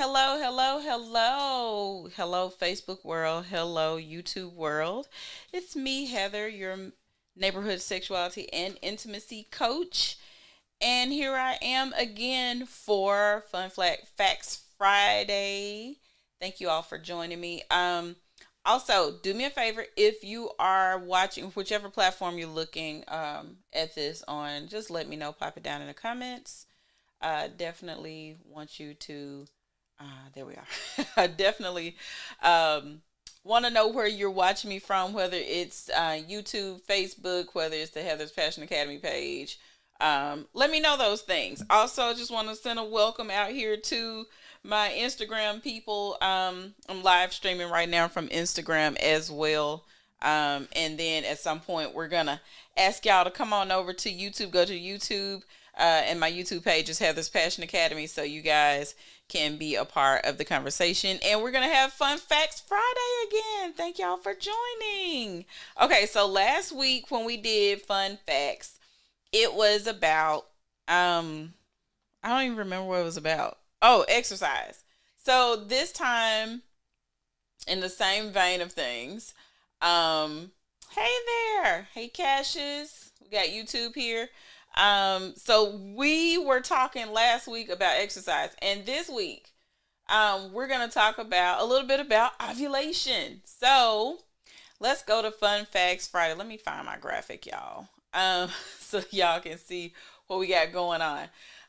Hello, hello, hello. Hello, Facebook world. Hello, YouTube world. It's me, Heather, your neighborhood sexuality and intimacy coach. And here I am again for Facts Friday. Thank you all for joining me. Also, do me a favor if you are watching whichever platform you're looking at this on, just let me know. Pop it down in the comments. Definitely want you to. There we are. I definitely want to know where you're watching me from, whether it's YouTube, Facebook, whether it's the Heather's Passion Academy page. Let me know those things. Also, just want to send a welcome out here to my Instagram people. I'm live streaming right now from Instagram as well. And then at some point, we're going to ask y'all to come on over to YouTube. Go to YouTube. And my YouTube page is Heather's Passion Academy, so you guys can be a part of the conversation. And we're going to have Fun Facts Friday again. Thank y'all for joining. Okay, so last week when we did Fun Facts, it was about, I don't even remember what it was about. Oh, exercise. So this time, in the same vein of things, hey there. Hey, Cassius. We got YouTube here. So we were talking last week about exercise, and this week, we're going to talk about a little bit about ovulation. So let's go to Fun Facts Friday. Let me find my graphic, y'all. So y'all can see what we got going on.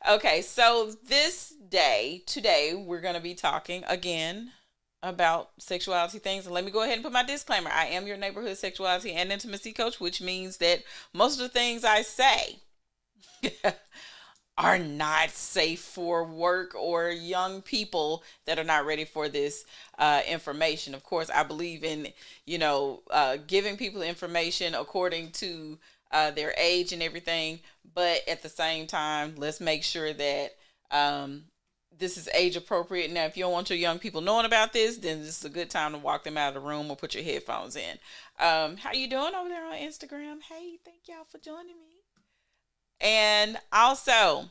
Okay. So today, we're going to be talking again about sexuality things. And let me go ahead and put my disclaimer. I am your neighborhood sexuality and intimacy coach, which means that most of the things I say are not safe for work or young people that are not ready for this information. Of course, I believe in, giving people information according to their age and everything. But at the same time, let's make sure that this is age appropriate. Now, if you don't want your young people knowing about this, then this is a good time to walk them out of the room or put your headphones in. How you doing over there on Instagram? Hey, thank y'all for joining me. And also,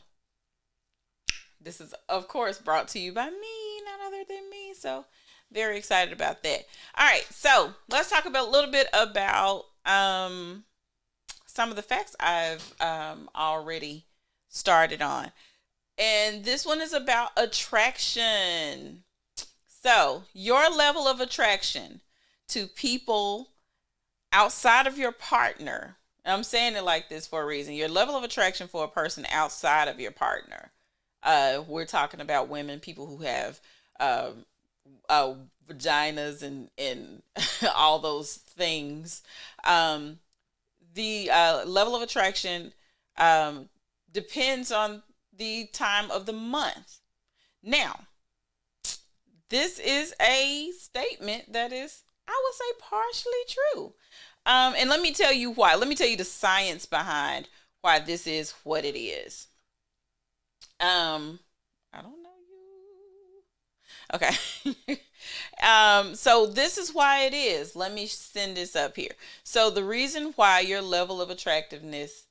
this is, of course, brought to you by me, none other than me. So, very excited about that. All right, so let's talk about a little bit about some of the facts I've already started on. And this one is about attraction. So, your level of attraction to people outside of your partner. I'm saying it like this for a reason. Your level of attraction for a person outside of your partner. We're talking about women, people who have vaginas and all those things. The level of attraction depends on the time of the month. Now, this is a statement that is, I would say, partially true. And let me tell you why. Let me tell you the science behind why this is what it is. I don't know you. Okay. So this is why it is. Let me send this up here. So the reason why your level of attractiveness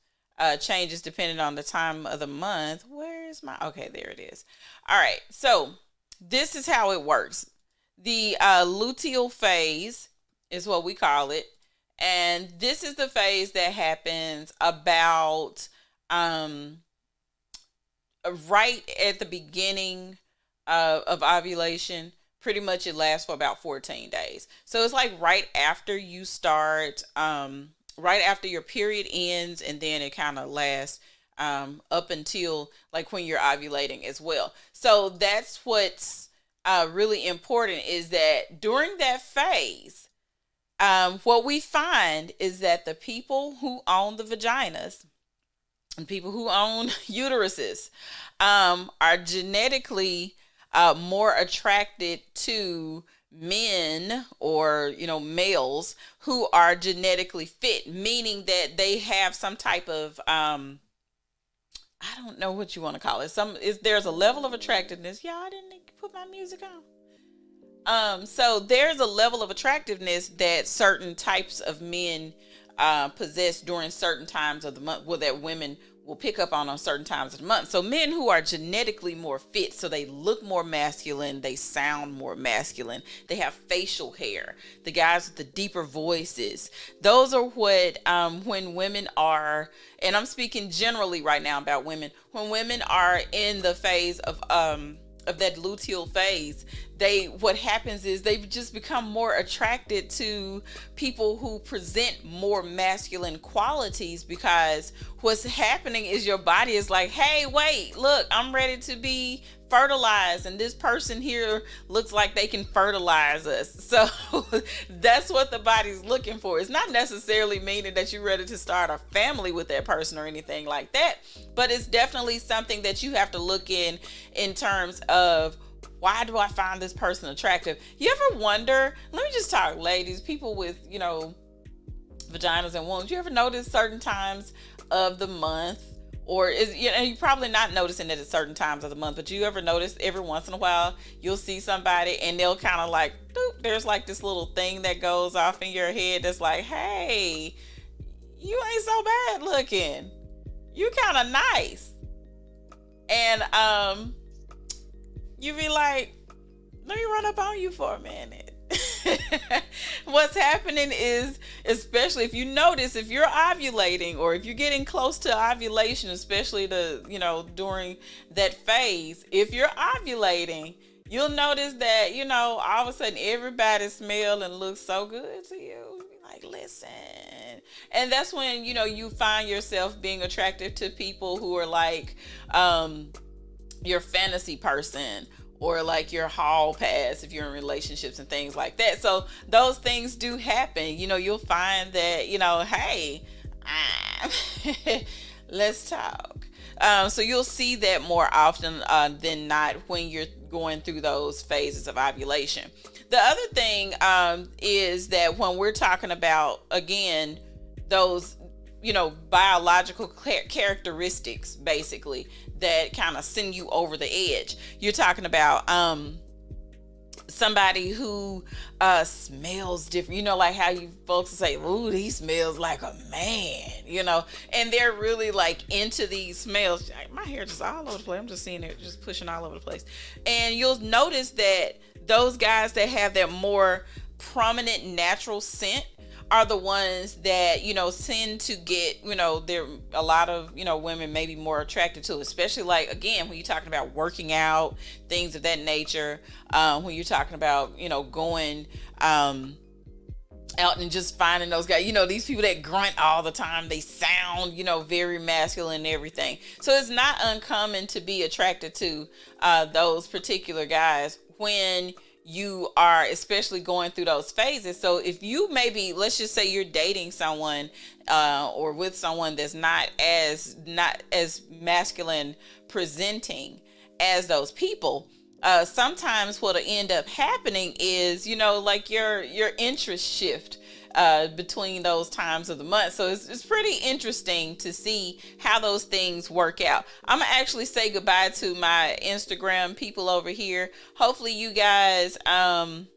changes depending on the time of the month. Where is my? Okay, there it is. All right. So this is how it works. The luteal phase is what we call it. And this is the phase that happens about right at the beginning of ovulation. Pretty much it lasts for about 14 days. So it's like right after you start, right after your period ends, and then it kind of lasts up until like when you're ovulating as well. So that's what's really important, is that during that phase, what we find is that the people who own the vaginas and people who own uteruses are genetically more attracted to men or males who are genetically fit, meaning that they have some type of I don't know what you want to call it. There's a level of attractiveness. Yeah, I didn't put my music on. So there's a level of attractiveness that certain types of men possess during certain times of the month, well, that women will pick up on certain times of the month. So men who are genetically more fit, so they look more masculine, they sound more masculine, they have facial hair, the guys with the deeper voices, those are what when women are, and I'm speaking generally right now about women, when women are in the phase of that luteal phase, what happens is they just become more attracted to people who present more masculine qualities, because what's happening is your body is like, hey, wait, look, I'm ready to be fertilized, and this person here looks like they can fertilize us. So that's what the body's looking for. It's not necessarily meaning that you're ready to start a family with that person or anything like that, but it's definitely something that you have to look in terms of, why do I find this person attractive? You ever wonder, let me just talk, ladies, people with, vaginas and wombs, you ever notice certain times of the month, or you're probably not noticing it at certain times of the month, but you ever notice every once in a while you'll see somebody and they'll kind of like, doop, there's like this little thing that goes off in your head that's like, hey, you ain't so bad looking, you kind of nice. And you be like, let me run up on you for a minute. What's happening is, especially if you notice, if you're ovulating or if you're getting close to ovulation, especially during that phase, if you're ovulating, you'll notice that, all of a sudden everybody smells and looks so good to you. Like, listen. And that's when, you find yourself being attracted to people who are like, your fantasy person, or like your hall pass if you're in relationships and things like that. So those things do happen. You'll find that, hey, let's talk. So you'll see that more often than not when you're going through those phases of ovulation. The other thing is that when we're talking about, again, those biological characteristics, basically, that kind of send you over the edge. You're talking about somebody who smells different, like how you folks say, ooh, he smells like a man, and they're really like into these smells. My hair just all over the place. I'm just seeing it just pushing all over the place. And you'll notice that those guys that have that more prominent natural scent are the ones that, tend to get, there a lot of, women may be more attracted to, especially like, again, when you're talking about working out, things of that nature, when you're talking about, going out and just finding those guys, these people that grunt all the time, they sound, very masculine and everything. So it's not uncommon to be attracted to those particular guys when you are especially going through those phases. So if you maybe, let's just say you're dating someone or with someone that's not as masculine presenting as those people, sometimes what'll end up happening is, like your interest shift between those times of the month. So it's pretty interesting to see how those things work out. I'm gonna actually say goodbye to my Instagram people over here. Hopefully you guys will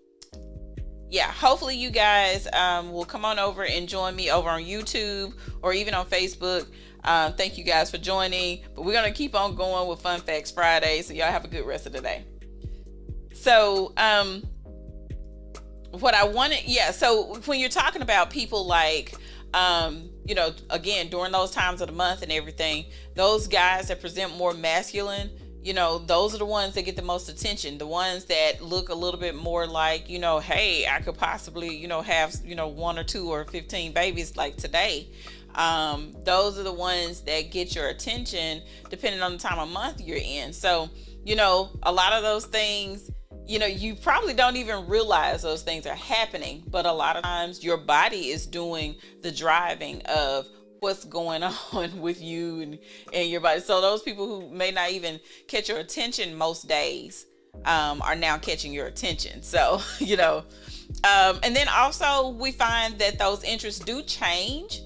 come on over and join me over on YouTube or even on Facebook. Thank you guys for joining, but we're gonna keep on going with Fun Facts Friday, so y'all have a good rest of the day. So so when you're talking about people like, again, during those times of the month and everything, those guys that present more masculine, those are the ones that get the most attention. The ones that look a little bit more like, hey, I could possibly, have, 1 or 2 or 15 babies like today. Those are the ones that get your attention depending on the time of month you're in. So, a lot of those things, you probably don't even realize those things are happening, but a lot of times your body is doing the driving of what's going on with you and your body. So those people who may not even catch your attention most days are now catching your attention. So, and then also we find that those interests do change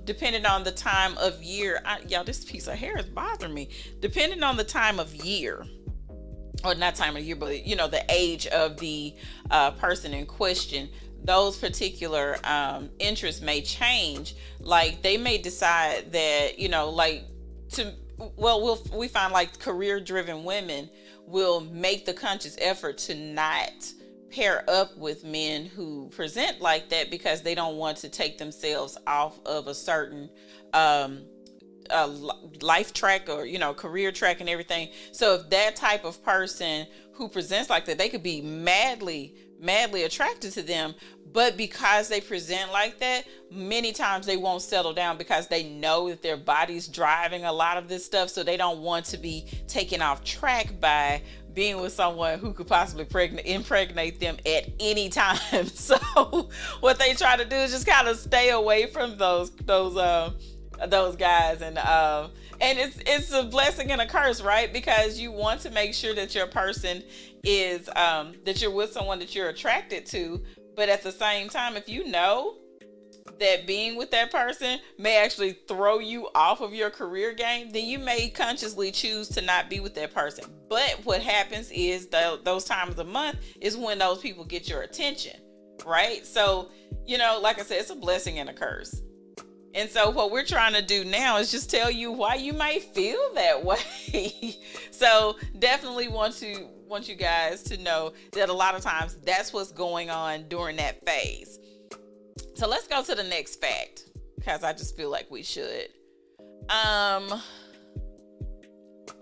depending on the time of year. Y'all, this piece of hair is bothering me. Depending on the time of year. Or not time of year, but the age of the person in question, those particular interests may change. Like they may decide that, like to we find like career driven women will make the conscious effort to not pair up with men who present like that because they don't want to take themselves off of a certain uh, life track or career track and everything. So if that type of person who presents like that, they could be madly attracted to them, but because they present like that, many times they won't settle down because they know that their body's driving a lot of this stuff, so they don't want to be taken off track by being with someone who could possibly impregnate them at any time. So what they try to do is just kind of stay away from those guys, and it's a blessing and a curse, right? Because you want to make sure that your person is that you're with someone that you're attracted to, but at the same time, if you know that being with that person may actually throw you off of your career game, then you may consciously choose to not be with that person. But what happens is those times of the month is when those people get your attention, right? So, like I said, it's a blessing and a curse. And so what we're trying to do now is just tell you why you might feel that way. So definitely want you guys to know that a lot of times that's what's going on during that phase. So let's go to the next fact, because I just feel like we should.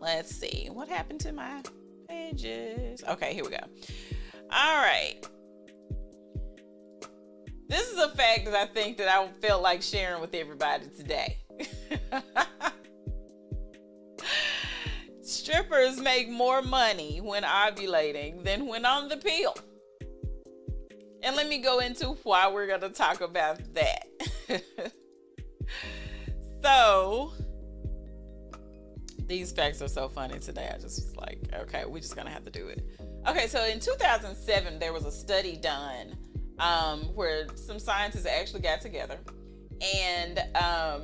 Let's see. What happened to my pages? Okay, here we go. All right. This is a fact that I think that I felt like sharing with everybody today. Strippers make more money when ovulating than when on the pill. And let me go into why we're going to talk about that. So, these facts are so funny today. I just was like, okay, we're just going to have to do it. Okay, so in 2007, there was a study done where some scientists actually got together, and I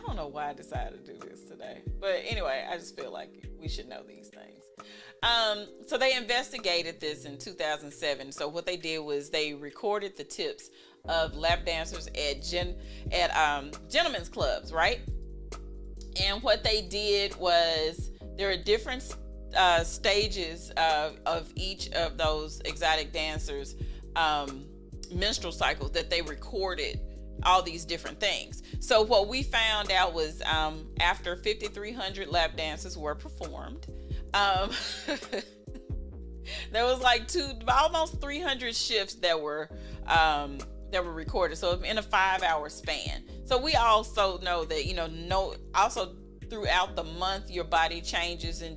don't know why I decided to do this today, but anyway, I just feel like we should know these things. So they investigated this in 2007. So what they did was they recorded the tips of lap dancers at gentlemen's clubs, right? And what they did was there are different stages of each of those exotic dancers' menstrual cycles that they recorded all these different things. So what we found out was after 5,300 lap dances were performed, there was like almost 300 shifts that were recorded. So in a 5-hour span. So we also know that also throughout the month your body changes in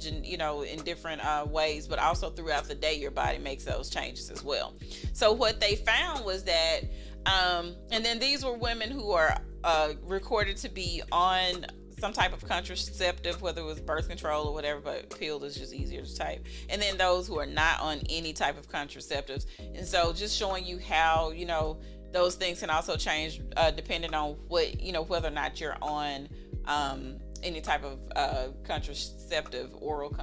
different ways, but also throughout the day your body makes those changes as well. So what they found was that and then these were women who are recorded to be on some type of contraceptive, whether it was birth control or whatever, but pill is just easier to type. And then those who are not on any type of contraceptives. And so just showing you how, those things can also change depending on what, whether or not you're on any type of contraceptive, oral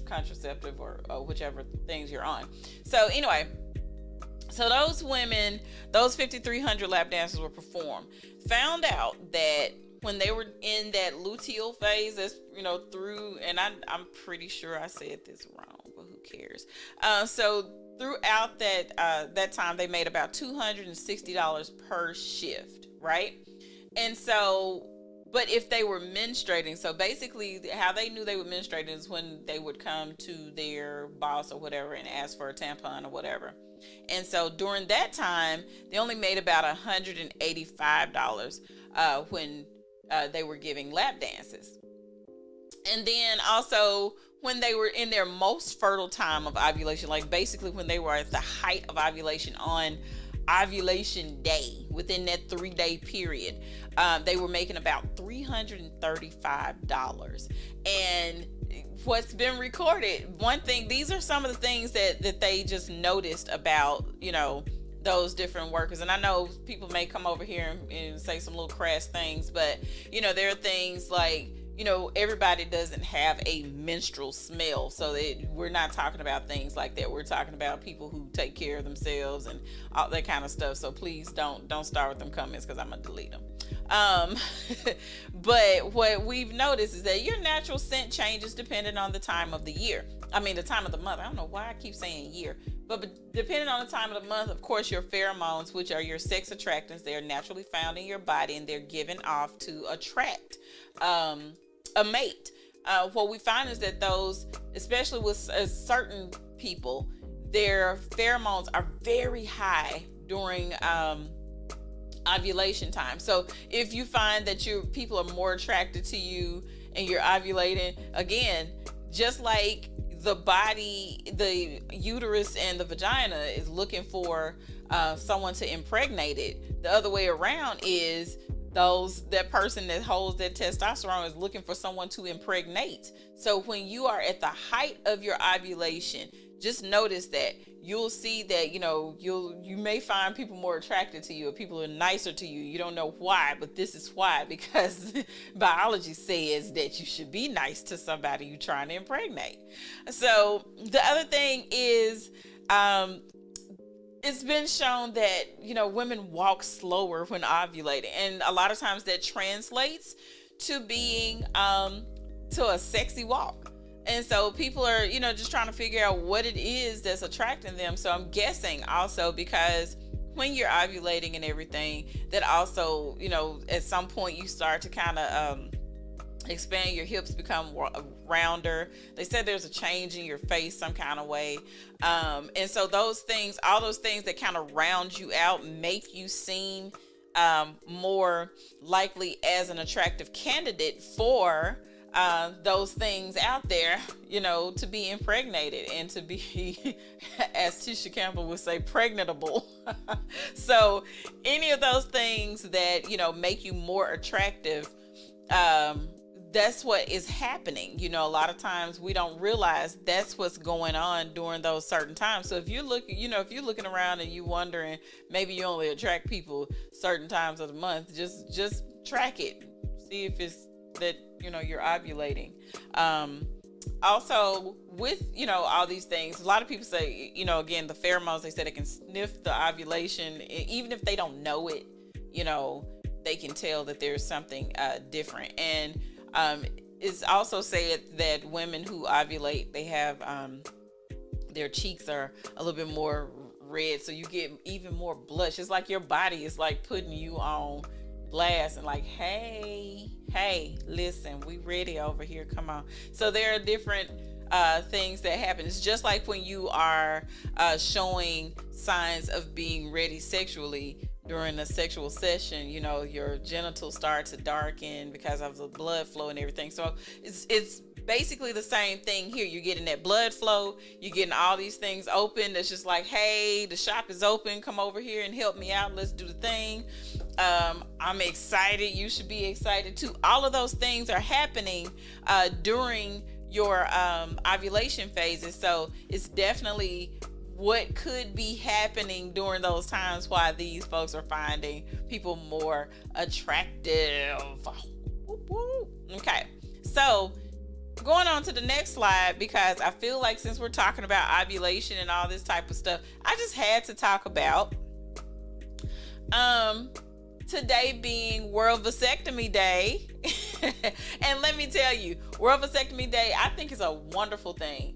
contraceptive, or whichever things you're on. So anyway, so those women, those 5,300 lap dances were performed, found out that when they were in that luteal phase, that's, through, and I'm pretty sure I said this wrong, but who cares? So throughout that time, they made about $260 per shift, right? And so, but if they were menstruating, so basically how they knew they were menstruating is when they would come to their boss or whatever and ask for a tampon or whatever. And so during that time, they only made about $185 when they were giving lap dances. And then also when they were in their most fertile time of ovulation, like basically when they were at the height of ovulation on ovulation day, within that 3-day period, they were making about $335. And what's been recorded, one thing, these are some of the things that they just noticed about, those different workers. And I know people may come over here and say some little crass things, but there are things like, everybody doesn't have a menstrual smell, so we're not talking about things like that. We're talking about people who take care of themselves and all that kind of stuff. So please don't start with them comments, because I'm gonna delete them. um but what we've noticed is that your natural scent changes depending on the time of the year. I mean, the time of the month. I don't know why I keep saying year, but depending on the time of the month, of course, your pheromones, which are your sex attractants, they are naturally found in your body, and they're given off to attract a mate. What we find is that those, especially with certain people, their pheromones are very high during ovulation time. So if you find that people are more attracted to you and you're ovulating, again, just like the body, the uterus and the vagina is looking for someone to impregnate it, the other way around is that person that holds that testosterone is looking for someone to impregnate. So when you are at the height of your ovulation, just notice that you'll see that you may find people more attracted to you, or people are nicer to you. You don't know why, but this is why, because biology says that you should be nice to somebody you're trying to impregnate. So the other thing is, it's been shown that women walk slower when ovulating, and a lot of times that translates to being to a sexy walk. And so people are just trying to figure out what it is that's attracting them. So I'm guessing also because when you're ovulating and everything, that also at some point you start to kind of expand, your hips become rounder. They said there's a change in your face some kind of way, and so all those things that kind of round you out make you seem more likely as an attractive candidate for those things out there, to be impregnated and to be, as Tisha Campbell would say, pregnantable. So any of those things that make you more attractive, that's what is happening. A lot of times we don't realize that's what's going on during those certain times. So if you're looking around and you wondering maybe you only attract people certain times of the month, just track it, see if it's that you're ovulating. Also with all these things, a lot of people say again, the pheromones, they said they can sniff the ovulation even if they don't know it. They can tell that there's something different. And it's also said that women who ovulate, they have their cheeks are a little bit more red, so you get even more blush. It's like your body is like putting you on blast and like, hey, listen, we ready over here, come on. So there are different things that happen. It's just like when you are showing signs of being ready sexually during a sexual session, your genitals start to darken because of the blood flow and everything. So it's basically the same thing here. You're getting that blood flow, you're getting all these things open. It's just like, hey, the shop is open, come over here and help me out, let's do the thing. I'm excited, you should be excited too. All of those things are happening during your ovulation phases. So it's definitely what could be happening during those times why these folks are finding people more attractive. Okay, so going on to the next slide, because I feel like since we're talking about ovulation and all this type of stuff, I just had to talk about today being World Vasectomy Day. And let me tell you, World Vasectomy Day, I think is a wonderful thing.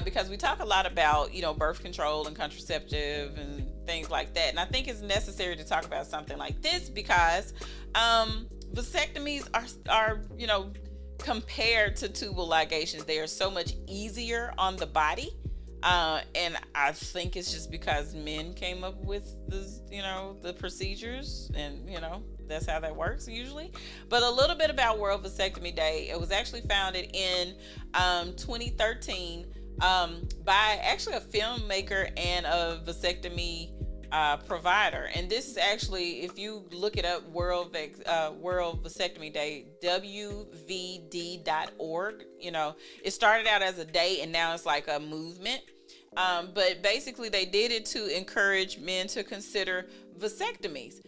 Because we talk a lot about, birth control and contraceptive and things like that. And I think it's necessary to talk about something like this because vasectomies are compared to tubal ligations, they are so much easier on the body. And I think it's just because men came up with the procedures, and that's how that works usually. But a little bit about World Vasectomy Day. It was actually founded in 2013 by actually a filmmaker and a vasectomy provider. And this is actually, if you look it up, World Vasectomy Day, WVD.org. It started out as a day and now it's like a movement. But basically they did it to encourage men to consider vasectomies.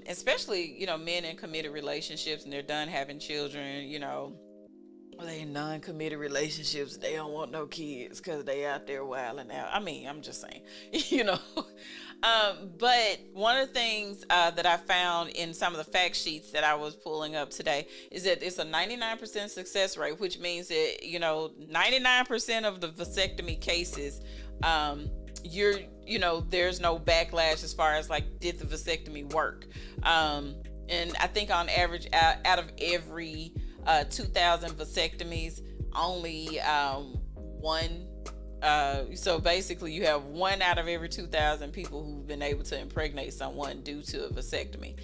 Especially, men in committed relationships and they're done having children, they in non-committed relationships. They don't want no kids because they out there wilding out. I mean, I'm just saying, you know. But one of the things that I found in some of the fact sheets that I was pulling up today is that it's a 99% success rate, which means that, 99% of the vasectomy cases, there's no backlash as far as like, did the vasectomy work? And I think on average, out of every 2,000 vasectomies, only one. So basically, you have 1 out of every 2,000 people who've been able to impregnate someone due to a vasectomy.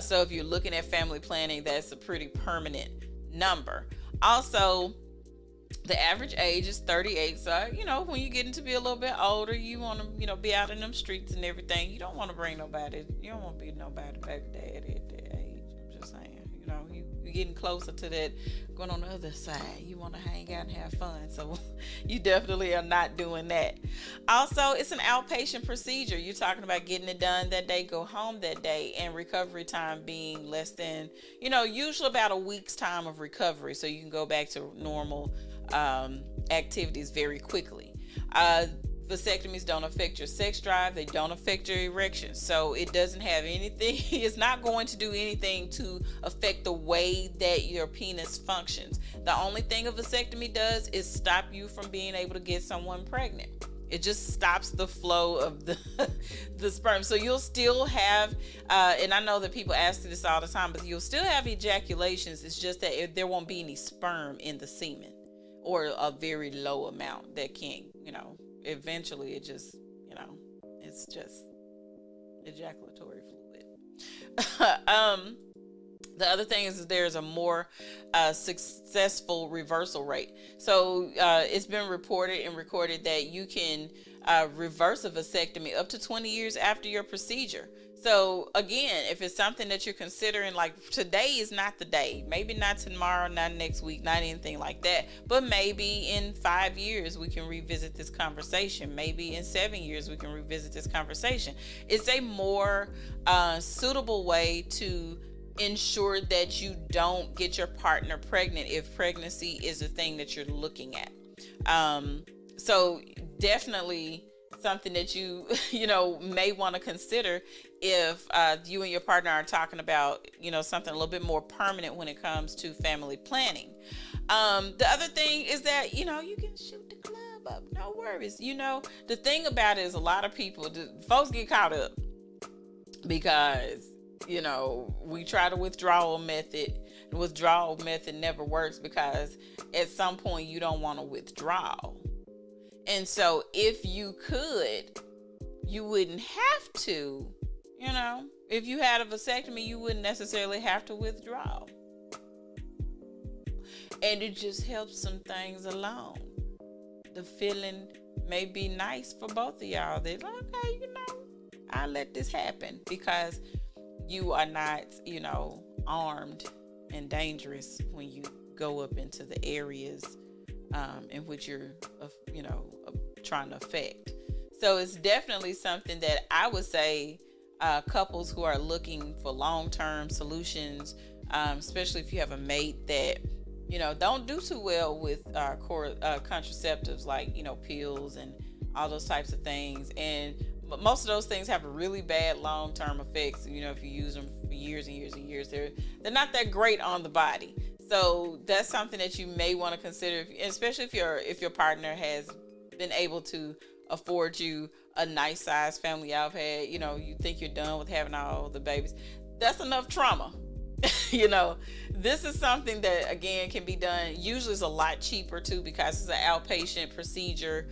So if you're looking at family planning, that's a pretty permanent number. Also, the average age is 38. So, when you get into be a little bit older, you want to, be out in them streets and everything. You don't want to bring nobody. You don't want to be nobody baby daddy at that age. I'm just saying. You're getting closer to that, going on the other side. You want to hang out and have fun. So you definitely are not doing that. Also, it's an outpatient procedure. You're talking about getting it done that day, go home that day, and recovery time being less than, usually about a week's time of recovery. So you can go back to normal activities very quickly. Vasectomies don't affect your sex drive. They don't affect your erection. So it doesn't have anything. It's not going to do anything to affect the way that your penis functions. The only thing a vasectomy does is stop you from being able to get someone pregnant. It just stops the flow of the sperm. So you'll still have, and I know that people ask this all the time, but you'll still have ejaculations. It's just that there won't be any sperm in the semen, or a very low amount that can't, eventually it just, it's just ejaculatory fluid. The other thing is there's a more successful reversal rate. So it's been reported and recorded that you can reverse a vasectomy up to 20 years after your procedure. So again, if it's something that you're considering, like today is not the day, maybe not tomorrow, not next week, not anything like that, but maybe in 5 years we can revisit this conversation. Maybe in 7 years we can revisit this conversation. It's a more suitable way to ensure that you don't get your partner pregnant if pregnancy is a thing that you're looking at. So definitely something that you may want to consider if you and your partner are talking about something a little bit more permanent when it comes to family planning. The other thing is that you can shoot the club up, no worries. The thing about it is a lot of people, folks get caught up because we try the withdrawal method. The withdrawal method never works because at some point you don't want to withdraw. And so if you could, you wouldn't have to, if you had a vasectomy, you wouldn't necessarily have to withdraw. And it just helps some things along. The feeling may be nice for both of y'all. They're like, okay, I'll let this happen because you are not, armed and dangerous when you go up into the areas in which you're, trying to affect. So it's definitely something that I would say couples who are looking for long-term solutions, especially if you have a mate that, don't do too well with contraceptives like, pills and all those types of things. And most of those things have really bad long-term effects. If you use them for years and years and years, they're not that great on the body. So that's something that you may want to consider, especially if your partner has been able to afford you a nice size family you've had. You think you're done with having all the babies. That's enough trauma. This is something that again can be done. Usually it's a lot cheaper too because it's an outpatient procedure.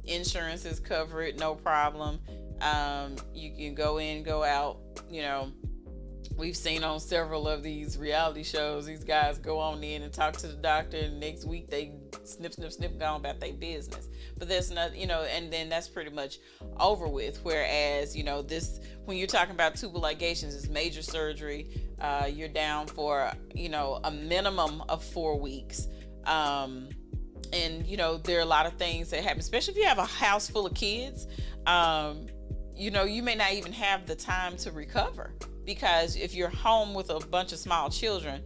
Insurance is covered, no problem. You can go in, go out. We've seen on several of these reality shows, these guys go on in and talk to the doctor, and next week they snip, go about their business. But there's not, and then that's pretty much over with. Whereas, this, when you're talking about tubal ligations, is major surgery. You're down for, a minimum of 4 weeks. And, there are a lot of things that happen, especially if you have a house full of kids. You may not even have the time to recover. Because if you're home with a bunch of small children,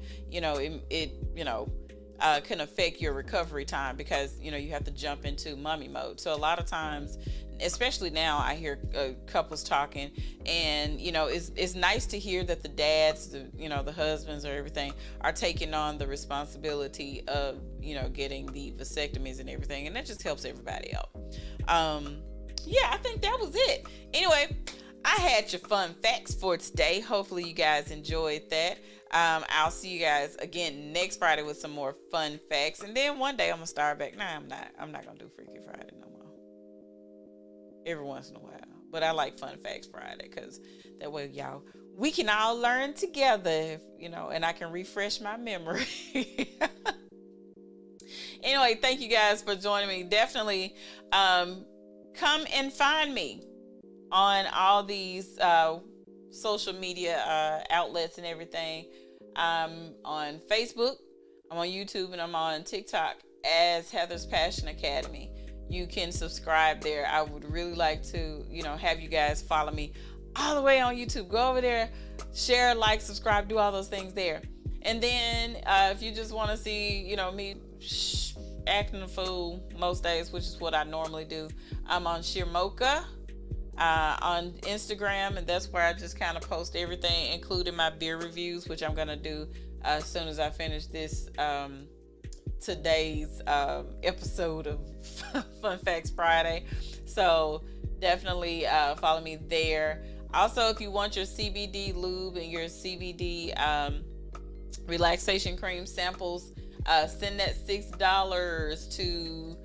can affect your recovery time, because you have to jump into mummy mode. So a lot of times, especially now, I hear couples talking, and it's nice to hear that the dads, the husbands or everything, are taking on the responsibility of getting the vasectomies and everything, and that just helps everybody out. Yeah, I think that was it. Anyway, I had your fun facts for today. Hopefully you guys enjoyed that. I'll see you guys again next Friday with some more fun facts, and then one day I'm gonna start back. Nah, I'm not gonna do Freaky Friday no more. Every once in a while, but I like Fun Facts Friday, because that way, we can all learn together, and I can refresh my memory. Anyway, thank you guys for joining me. Definitely come and find me on all these social media outlets and everything. I'm on Facebook, I'm on YouTube, and I'm on TikTok as Heather's Passion Academy. You can subscribe there. I would really like to, have you guys follow me all the way on YouTube. Go over there, share, like, subscribe, do all those things there. And then if you just want to see, me acting a fool most days, which is what I normally do, I'm on Sheer Mocha on Instagram, and that's where I just kind of post everything, including my beer reviews, which I'm going to do as soon as I finish this today's episode of Fun Facts Friday. So definitely follow me there. Also, if you want your CBD lube and your CBD relaxation cream samples, send that $6 to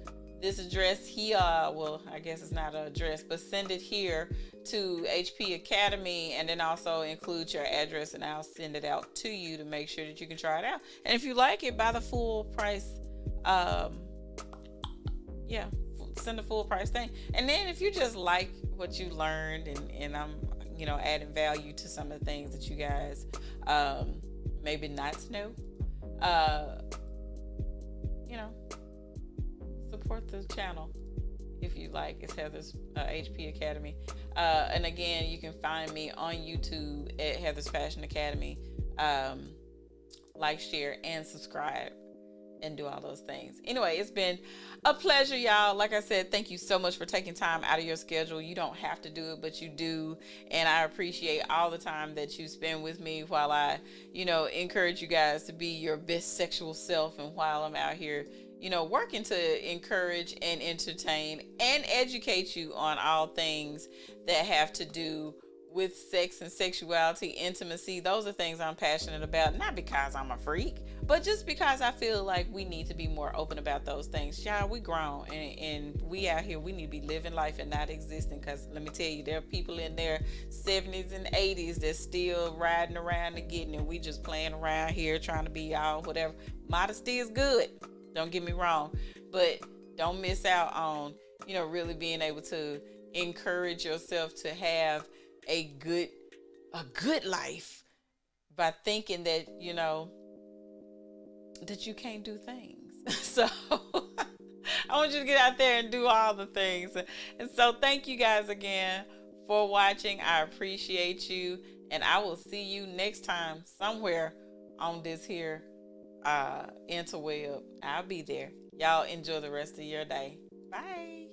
this address here. Well, I guess it's not an address, but send it here to HP Academy, and then also include your address, and I'll send it out to you to make sure that you can try it out. And if you like it, buy the full price. Send the full price thing. And then if you just like what you learned, and I'm adding value to some of the things that you guys maybe not know, support the channel if you like. It's Heather's HP Academy. And again, you can find me on YouTube at Heather's Passion Academy. Like, share, and subscribe, and do all those things. Anyway, it's been a pleasure, y'all. Like I said, thank you so much for taking time out of your schedule. You don't have to do it, but you do. And I appreciate all the time that you spend with me while I, encourage you guys to be your best sexual self, and while I'm out here, working to encourage and entertain and educate you on all things that have to do with sex and sexuality, intimacy. Those are things I'm passionate about, not because I'm a freak, but just because I feel like we need to be more open about those things. Y'all, we grown, and we out here, we need to be living life and not existing, because let me tell you, there are people in their 70s and 80s that's still riding around and getting it. We just playing around here trying to be all whatever. Modesty is good, don't get me wrong, but don't miss out on, really being able to encourage yourself to have a good life by thinking that that you can't do things. So I want you to get out there and do all the things. And so thank you guys again for watching. I appreciate you, and I will see you next time somewhere on this here interweb. I'll be there. Y'all enjoy the rest of your day. Bye.